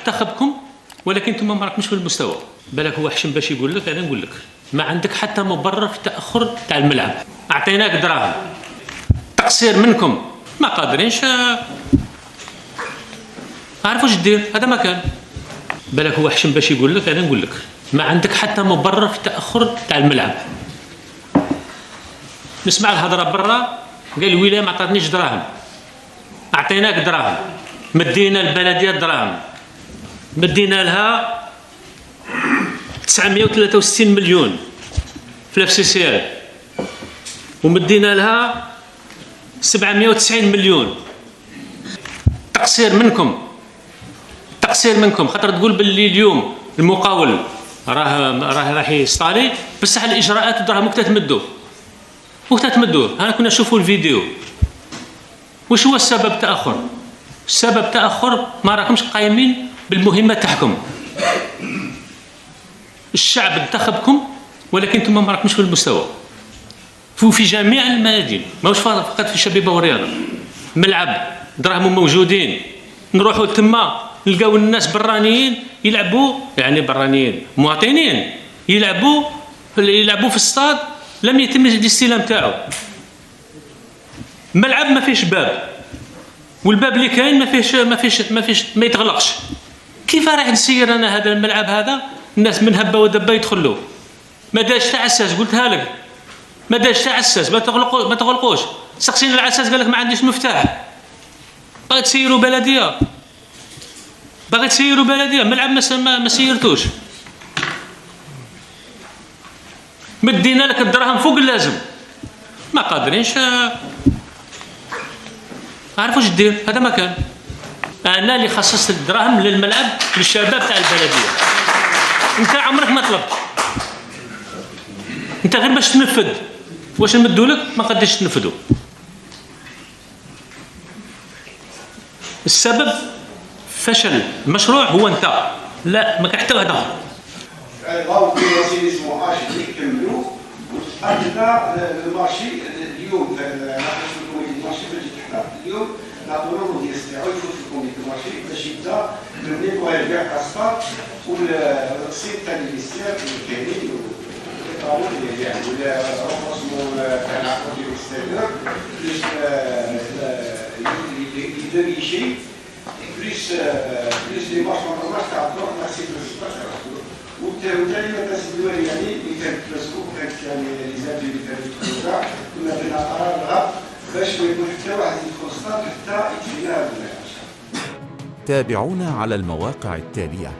انتخبكم ولكن انتم ما راكمش في المستوى. بالك هو حشم باش يقول لك، انا نقول لك ما عندك حتى مبرر في التاخر تاع الملعب. اعطيناك دراهم، تقصير منكم، ما قادرينش عارف واش دير. هذا ما كان. بالك هو حشم باش يقول لك، انا نقول لك ما عندك حتى مبرر في التاخر تاع الملعب. نسمع الهضره برا، قال الولايه ما عطاتنيش دراهم، اعطيناك دراهم، مدينا البلديه دراهم، مدينا لها 963 مليون في الاف سي سي ال، ومدينا لها 790 مليون. تقصير منكم، تقصير منكم. خاطر تقول باللي اليوم المقاول راه راح يصطالي، بصح الاجراءات راها وقتها تمدوه. انا كنا نشوفوا الفيديو. واش هو السبب التاخر؟ السبب تاخر ما راكمش قايمين بالمهمه تاعكم. الشعب انتخبكم ولكن انتم ما راكمش في المستوى في جميع الميادين، ماهوش فقط في الشبيبه والرياضه. ملعب دراهم موجودين، نروحوا تما نلقاو الناس برانيين يلعبوا، يعني برانيين مواطنين يلعبوا في الصاد لم يتم الاستلام تاعو. ملعب ما فيش باب، والباب اللي كاين ما يتغلقش. كيف راح نسير انا هذا الملعب هذا؟ الناس من هبه ودبه يدخلوا. ما داش تاع عساس، قلتها لك ما داش تاع عساس، ما تغلقوش. سقسينا العساس قال لك ما عنديش مفتاح. باغي تسيروا بلديه، ملعب ما سيرتوش. مدينا لك الدراهم فوق اللازم، ما قادرينش عارف واش دير. هذا ما كان. انا اللي خصصت الدراهم للملعب للشباب تاع البلديه. انت عمرك ما طلبت، انت غير باش تنفذ. واش نمدوا لك ما قدرتش تنفذوا. السبب فشل المشروع هو انت، لا ما كان حتى واحد اخر. المارشي اليوم اليوم نعطوا له الموديل تاعو يشوف في الكوميتي المارشي باش يبدا بالنيكواير كاع كاسطات والتقسيم تاع المينيستير الكريم والقانون ديالو ولا رونفورسمون تاع العقود الاكستيريور يدير شيء بليس لي مارش نورمال تاع الدور تاع السيد الرئيس. وبالتالي ما تسدوا يعني اللي كانت مسكوك كانت يعني ليزابي اللي كانت تدخل كنا درنا قرارها باش ما يكون حتى واحد يدخل سطاد حتى يجينا هذا. تابعونا على المواقع التالية.